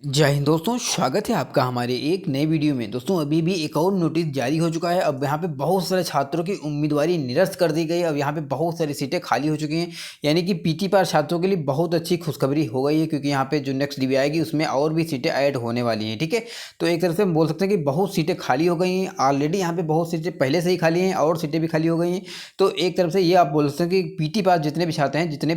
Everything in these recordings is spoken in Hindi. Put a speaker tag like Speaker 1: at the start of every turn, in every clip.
Speaker 1: जय हिंद दोस्तों, स्वागत है आपका हमारे एक नए वीडियो में। दोस्तों अभी भी एक और नोटिस जारी हो चुका है। अब यहाँ पे बहुत सारे छात्रों की उम्मीदवारी निरस्त कर दी गई। अब यहाँ पे बहुत सारी सीटें खाली हो चुकी हैं, यानी कि पीटी पार छात्रों के लिए बहुत अच्छी खुशखबरी हो गई है, क्योंकि यहाँ पे जो नेक्स्ट डीवी आएगी उसमें और भी सीटें ऐड होने वाली हैं। ठीक है, तो एक तरह से हम बोल सकते हैं कि बहुत सीटें खाली हो गई हैं। ऑलरेडी यहाँ पे बहुत सीटें पहले से ही खाली हैं और सीटें भी खाली हो गई हैं। तो एक तरफ से ये आप बोल सकते हैं कि पीटी पास जितने भी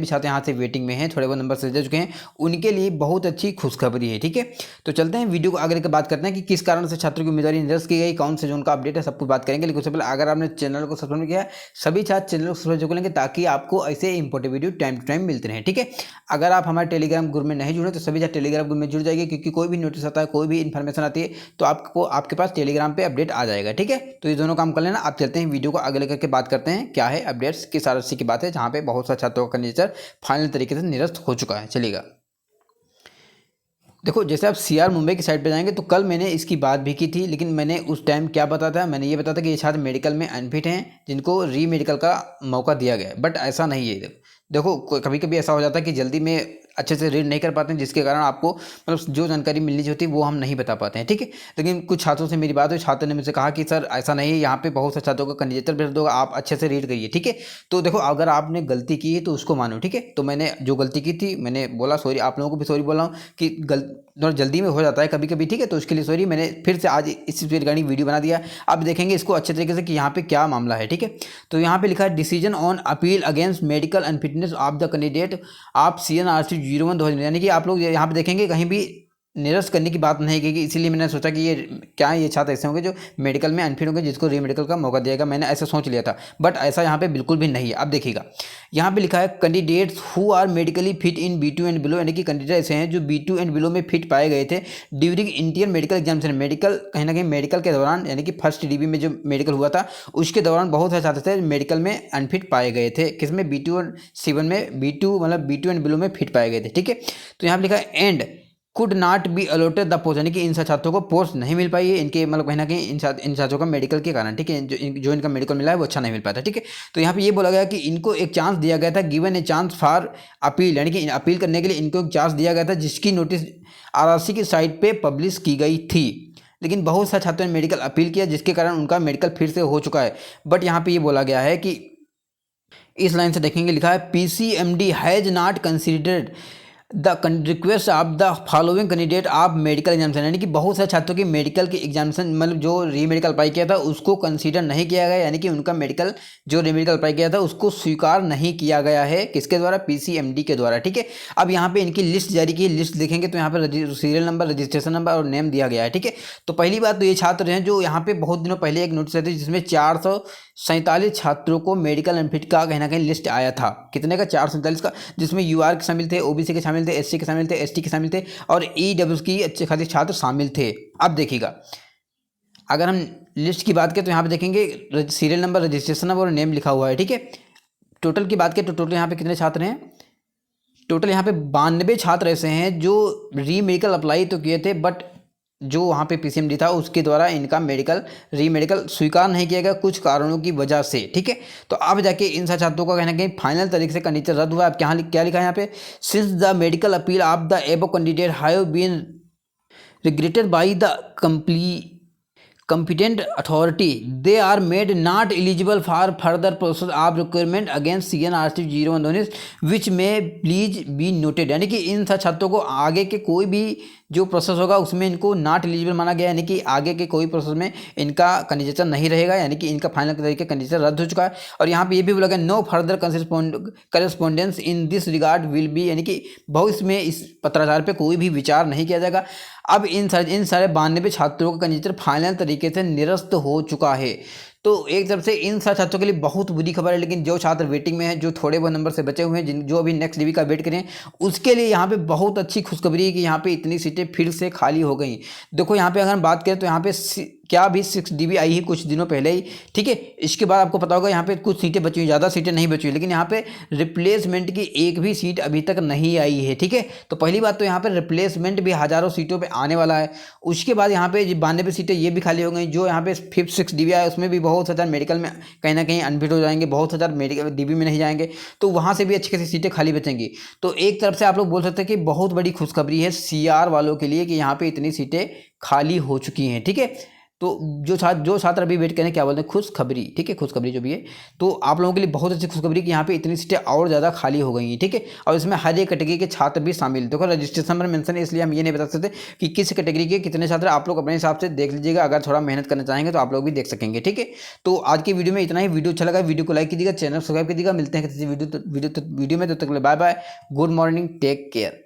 Speaker 1: छात्र यहाँ से वेटिंग में हैं, थोड़े बहुत नंबर से जा चुके हैं, उनके लिए बहुत अच्छी खुशखबरी है। ठीक है, तो चलते हैं वीडियो को आगे लेकर बात करते हैं कि किस कारण से छात्रों की उम्मीदवारी निरस्त की गई, कौन से जो उनका अपडेट है, सब कुछ बात करेंगे। लेकिन उससे पहले अगर आपने चैनल को सब्सक्राइब किया है, सभी छात्र चैनल को सब्सक्राइब कर लेंगे ताकि आपको ऐसे important video time to time मिलते रहें। ठीक है, अगर आप हमारे टेलीग्राम ग्रुप में नहीं जुड़े तो सभी छात्र टेलीग्राम ग्रुप में जुड़ जाएंगे, क्योंकि कोई भी नोटिस आता है, कोई भी इन्फॉर्मेशन आती है तो आपको आपके पास टेलीग्राम पे अपडेट आ जाएगा। ठीक है, तो ये दोनों काम कर लेना। आप चलते हैं वीडियो को आगे लेकर के बात करते हैं क्या है अपडेट्स, किस आरसी की बात है जहाँ पे बहुत सारे छात्रों का कंडिशन फाइनल तरीके से निरस्त हो चुका है। चलिएगा, देखो जैसे आप सीआर मुंबई की साइड पे जाएंगे तो कल मैंने इसकी बात भी की थी, लेकिन मैंने उस टाइम क्या बताया था, मैंने ये बताया था कि ये छात्र मेडिकल में अनफिट हैं जिनको री मेडिकल का मौका दिया गया है। बट ऐसा नहीं है। देखो कभी कभी ऐसा हो जाता है कि जल्दी में अच्छे से रीड नहीं कर पाते हैं, जिसके कारण आपको मतलब जो जानकारी मिलनी होती है वो हम नहीं बता पाते हैं। ठीक है, लेकिन कुछ छात्रों से मेरी बात हुई, छात्र ने मुझसे कहा कि सर ऐसा नहीं है, यहाँ पे बहुत से छात्रों का कैंडिडेट भेज दो, आप अच्छे से रीड करिए। ठीक है, तो देखो अगर आपने गलती की है तो उसको मानो। ठीक है, तो मैंने जो गलती की थी मैंने बोला सॉरी, आप लोगों को भी सॉरी बोल रहा हूँ कि थोड़ा जल्दी में हो जाता है कभी कभी। ठीक है, तो उसके लिए सॉरी। मैंने फिर से आज इस रिगार्डिंग वीडियो बना दिया। आप देखेंगे इसको अच्छे तरीके से कि यहाँ पे क्या मामला है। ठीक है, तो यहाँ पे लिखा है decision on appeal against medical unfitness of the candidate आप CNRC 01 यानी कि आप लोग यहाँ पे देखेंगे कहीं भी निरस्त करने की बात नहीं की, इसीलिए मैंने सोचा कि ये क्या है, ये छात्र ऐसे होंगे जो मेडिकल में अनफिट होंगे जिसको री मेडिकल का मौका दिएगा। मैंने ऐसा सोच लिया था, बट ऐसा यहाँ पे बिल्कुल भी नहीं है। अब देखिएगा, यहाँ पे लिखा है candidates who are medically fit in B2 and below, यानी कि कैंडिडेट ऐसे हैं जो B2 एंड बिलो में फिट पाए गए थे during Indian medical examination. Medical कहीं ना कहीं मेडिकल के दौरान, यानी कि फर्स्ट DB में जो मेडिकल हुआ था उसके दौरान बहुत सारे छात्र थे मेडिकल में अनफिट पाए गए थे। किसमें? B2 और C1 में। B2 मतलब B2 एंड बिलो में फिट पाए गए थे। ठीक है, तो यहाँ पे लिखा है and could not be allotted the post, यानी कि इन छात्रों को पोस्ट नहीं मिल पाई है इनके मतलब कहीं ना कहीं इन छात्रों का मेडिकल के कारण। ठीक है, जो इनका मेडिकल मिला है वो अच्छा नहीं मिल पाया था। ठीक है, तो यहाँ पे ये बोला गया कि इनको एक चांस दिया गया था, given a chance for appeal, यानी कि अपील करने के लिए इनको एक चांस दिया गया था, जिसकी नोटिस RRC की साइट पे पब्लिश की गई थी। लेकिन बहुत सारे छात्रों ने मेडिकल अपील किया, जिसके कारण उनका मेडिकल फिर से हो चुका है। बट यहाँ पे ये बोला गया है कि इस लाइन से देखेंगे, लिखा है PCMD has not considered the request of the following candidate of medical examination, यानी कि बहुत सारे छात्रों की मेडिकल की एग्जामिनेशन मतलब जो री मेडिकल अप्लाई किया था उसको कंसीडर नहीं किया गया, यानी कि उनका मेडिकल जो री मेडिकल अप्लाई किया था उसको स्वीकार नहीं किया गया है। किसके द्वारा? PCMD के द्वारा। ठीक है, अब यहाँ पे इनकी लिस्ट जारी की, लिस्ट देखेंगे तो यहाँ पे सीरियल नंबर, रजिस्ट्रेशन नंबर और नेम दिया गया है। ठीक है, तो पहली बात तो ये छात्र हैं जो यहाँ पे बहुत दिनों पहले एक नोटिस आई थी जिसमें 447 छात्रों को मेडिकल अनफिट का कहीं ना कहीं लिस्ट आया था। कितने का? 447 का, जिसमें UR के शामिल थे, OBC के शामिल थे, SC के शामिल थे, ST के शामिल थे और EWS की अच्छे खासे छात्र शामिल थे। अब देखिएगा, अगर हम लिस्ट की बात करें तो यहाँ पे देखेंगे सीरियल नंबर, रजिस्ट्रेशन नंबर और नेम लिखा हुआ है। ठीक है, टोटल की बात करें तो टोटल यहाँ पे कितने छात्र हैं? टोटल यहाँ पे 92 छात्र ऐसे हैं जो री मेडिकल अप्लाई तो किए थे, बट जो वहाँ पे PCMD था उसके द्वारा इनका री मेडिकल स्वीकार नहीं किया गया कुछ कारणों की वजह से। ठीक है, तो अब जाके इन छात्रों का कहना कहीं फाइनल तरीके से कंडीशन रद्द हुआ। अब क्या लिखा है यहाँ पे? Since the medical appeal of the above candidate have been regretted by the competent authority, they are made not eligible for further process of requirement against CNRC 01 which may please be noted, यानी कि इन छात्रों को आगे के कोई भी जो प्रोसेस होगा उसमें इनको नॉट एलिजिबल माना गया, यानी कि आगे के कोई प्रोसेस में इनका कैंडिडेचर नहीं रहेगा, यानी कि इनका फाइनल तरीके कैंडिडेचर रद्द हो चुका है। और यहाँ पे ये भी बोला गया no further correspondence in this regard will be, यानी कि भविष्य में इस पत्राचार पे कोई भी विचार नहीं किया जाएगा। अब इन सारे 92 छात्रों का कैंडिडेचर फाइनल तरीके से निरस्त हो चुका है। तो एक तरफ से इन सारे छात्रों के लिए बहुत बुरी खबर है, लेकिन जो छात्र वेटिंग में हैं, जो थोड़े बहुत नंबर से बचे हुए हैं, जो अभी नेक्स्ट DB का वेट करें, उसके लिए यहाँ पे बहुत अच्छी खुशखबरी है कि यहाँ पे इतनी सीटें फिर से खाली हो गई। देखो यहाँ पे अगर हम बात करें तो यहाँ पे क्या भी 6 DB आई है कुछ दिनों पहले ही, ठीक है। इसके बाद आपको पता होगा यहाँ पे कुछ सीटें बची हुई, ज़्यादा सीटें नहीं बची हुई, लेकिन यहाँ पे रिप्लेसमेंट की एक भी सीट अभी तक नहीं आई है, ठीक है। तो पहली बात तो यहाँ पे रिप्लेसमेंट भी हज़ारों सीटों पे आने वाला है। उसके बाद यहाँ पे 92 सीटें ये भी खाली हो गई। जो यहाँ पे 5th 6 DB आया उसमें भी बहुत हज़ार मेडिकल में कहीं ना कहीं अनफिट हो जाएंगे, बहुत हज़ार मेडिकल DB में नहीं जाएंगे, तो वहाँ से भी अच्छी खासी सीटें खाली बचेंगी। तो एक तरफ से आप लोग बोल सकते हैं कि बहुत बड़ी खुशखबरी है CR वालों के लिए कि यहाँ पे इतनी सीटें खाली हो चुकी हैं, ठीक है। तो जो छात्र अभी वेट करें, क्या बोलते हैं, खुशखबरी, ठीक है, खुशखबरी जो भी है, तो आप लोगों के लिए बहुत अच्छी खुशखबरी कि यहाँ पे इतनी सीटें और ज़्यादा खाली हो गई हैं, ठीक है। और इसमें हर एक कैटेगरी के छात्र भी शामिल, देखो रजिस्ट्रेशन में मेंशन है, इसलिए हम ये नहीं बता सकते कि किस कैटेगरी के कितने छात्र। आप लोग अपने हिसाब से देख लीजिएगा, अगर थोड़ा मेहनत करना चाहेंगे तो आप लोग भी देख सकेंगे, ठीक है। तो आज की वीडियो में इतना ही। वीडियो अच्छा लगा वीडियो को लाइक कीजिएगा, चैनल सब्सक्राइब कीजिएगा। मिलते हैं किसी वीडियो में, तब तक bye bye, good morning, take care.